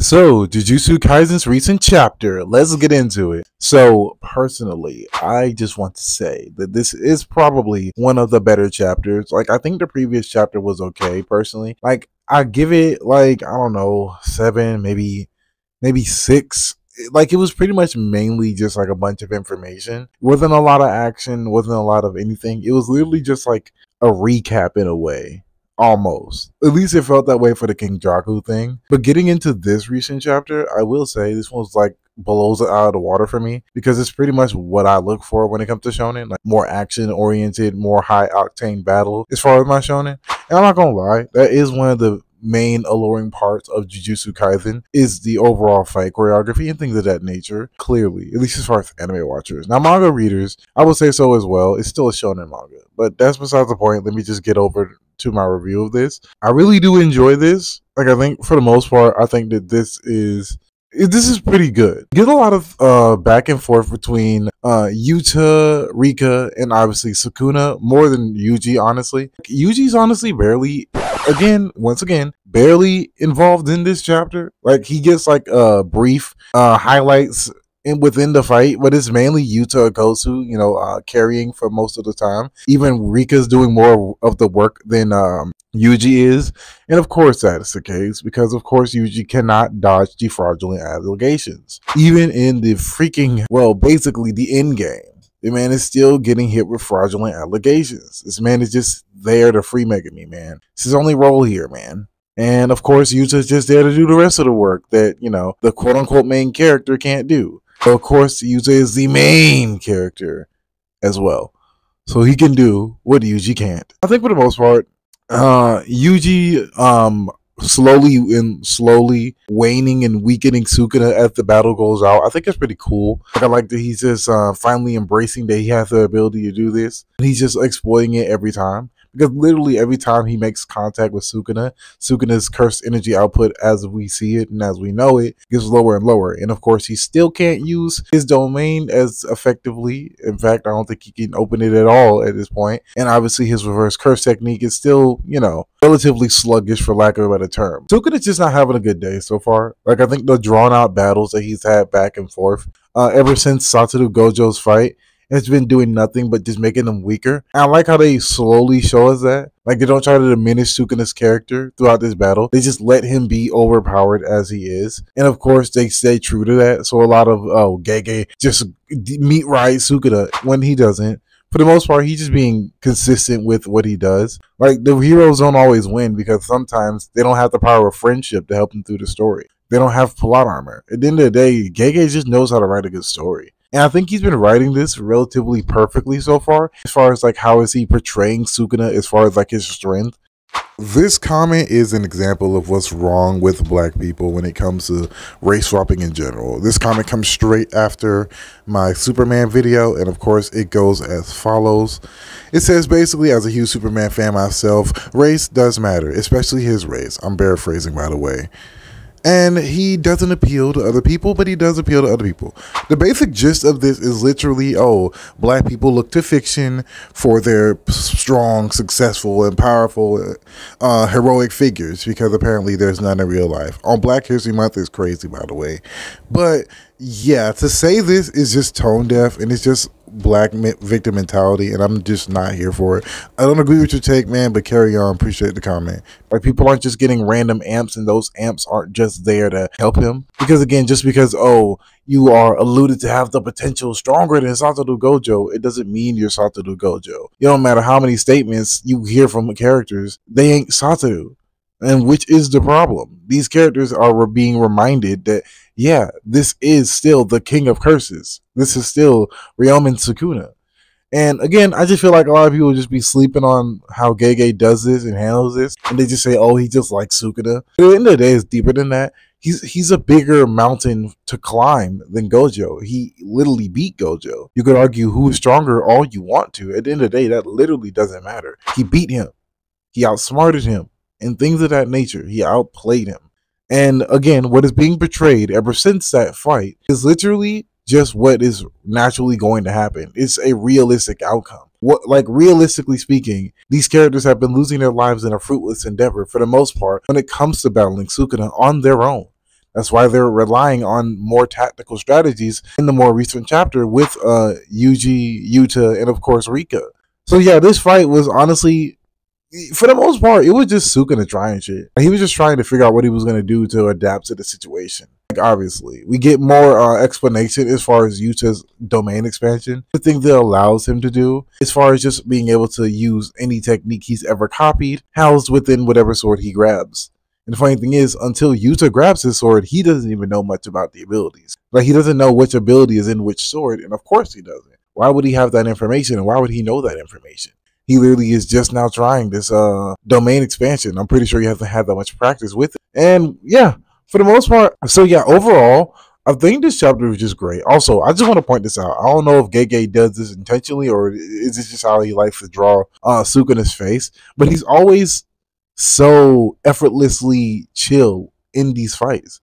So, Jujutsu Kaisen's recent chapter, let's get into it. So, personally, I just want to say that this is probably one of the better chapters. Like, I think the previous chapter was okay, personally. Like, I give it, like, I don't know, 7, maybe 6. Like, it was pretty much mainly just like a bunch of information. Wasn't a lot of action, wasn't a lot of anything. It was literally just like a recap in a way. Almost. At least it felt that way for the King Jaku thing. But getting into this recent chapter, I will say this one's like blows it out of the water for me because it's pretty much what I look for when it comes to shonen, like more action oriented, more high octane battle as far as my shonen. And I'm not gonna lie, that is one of the main alluring parts of Jujutsu Kaisen is the overall fight choreography and things of that nature. Clearly, at least as far as anime watchers. Now, manga readers, I would say so as well. It's still a shonen manga, but that's besides the point. Let me just get over to my review of this. I really do enjoy this. Like, I think for the most part, I think that this is pretty good. Get a lot of back and forth between Yuta, Rika, and obviously Sukuna, more than Yuji, honestly. Yuji's honestly once again, barely involved in this chapter. Like, he gets like brief highlights within the fight, but it's mainly Yuta Okosu, carrying for most of the time. Even Rika's doing more of the work than Yuji is. And of course that is the case because of course Yuji cannot dodge the fraudulent allegations. Even in the basically the end game, the man is still getting hit with fraudulent allegations. This man is just there to free Megami, man. It's his only role here, man. And of course Yuta's just there to do the rest of the work that, the quote-unquote main character can't do. So of course Yuta is the main character as well. So he can do what Yuji can't. I think for the most part, Yuji slowly waning and weakening Sukuna as the battle goes out. I think it's pretty cool. Like, I like that he's just finally embracing that he has the ability to do this. And he's just exploiting it every time. Because literally every time he makes contact with Sukuna's cursed energy output as we see it and as we know it gets lower and lower. And of course, he still can't use his domain as effectively. In fact, I don't think he can open it at all at this point. And obviously his reverse curse technique is still, relatively sluggish for lack of a better term. Sukuna's just not having a good day so far. Like, I think the drawn out battles that he's had back and forth ever since Satoru Gojo's fight, it's been doing nothing but just making them weaker. And I like how they slowly show us that. Like, they don't try to diminish Sukuna's character throughout this battle. They just let him be overpowered as he is. And of course, they stay true to that. So a lot of, Gege just meat ride Sukuna when he doesn't. For the most part, he's just being consistent with what he does. Like, the heroes don't always win because sometimes they don't have the power of friendship to help them through the story. They don't have plot armor. At the end of the day, Gege just knows how to write a good story. And I think he's been writing this relatively perfectly so far as like how is he portraying Sukuna as far as like his strength. This comment is an example of what's wrong with black people when it comes to race swapping in general. This comment comes straight after my Superman video, and of course it goes as follows. It says, basically, as a huge Superman fan myself, race does matter, especially his race. I'm paraphrasing, by the way. And he doesn't appeal to other people, but he does appeal to other people. The basic gist of this is literally, black people look to fiction for their strong, successful, and powerful, heroic figures, because apparently there's none in real life. On Black History Month is crazy, by the way. But yeah, to say this is just tone deaf, and it's just black victim mentality, and I'm just not here for it. I don't agree with your take, man, but carry on. Appreciate the comment. Like, people aren't just getting random amps, and those amps aren't just there to help him. Because again, just because, you are alluded to have the potential stronger than Satoru Gojo, it doesn't mean you're Satoru Gojo. It don't matter how many statements you hear from characters, they ain't Satoru. And which is the problem. These characters are being reminded that, yeah, this is still the king of curses. This is still Ryomen Sukuna. And again, I just feel like a lot of people just be sleeping on how Gege does this and handles this. And they just say, he just likes Sukuna. But at the end of the day, it's deeper than that. He's a bigger mountain to climb than Gojo. He literally beat Gojo. You could argue who is stronger all you want to. At the end of the day, that literally doesn't matter. He beat him. He outsmarted him. And things of that nature. He outplayed him. And again, what is being portrayed ever since that fight is literally just what is naturally going to happen. It's a realistic outcome. Realistically speaking, these characters have been losing their lives in a fruitless endeavor for the most part when it comes to battling Sukuna on their own. That's why they're relying on more tactical strategies in the more recent chapter with Yuji, Yuta, and of course Rika. So yeah, this fight was honestly, for the most part, it was just Sukuna trying shit. He was just trying to figure out what he was going to do to adapt to the situation. Like, obviously, we get more explanation as far as Yuta's domain expansion, the thing that allows him to do, as far as just being able to use any technique he's ever copied, housed within whatever sword he grabs. And the funny thing is, until Yuta grabs his sword, he doesn't even know much about the abilities. Like, he doesn't know which ability is in which sword, and of course he doesn't. Why would he have that information, and why would he know that information? He literally is just now trying this domain expansion. I'm pretty sure he hasn't had that much practice with it. And yeah, for the most part, so yeah, overall, I think this chapter was just great. Also, I just want to point this out. I don't know if Gege does this intentionally or is this just how he likes to draw Sukuna's face, but he's always so effortlessly chill in these fights.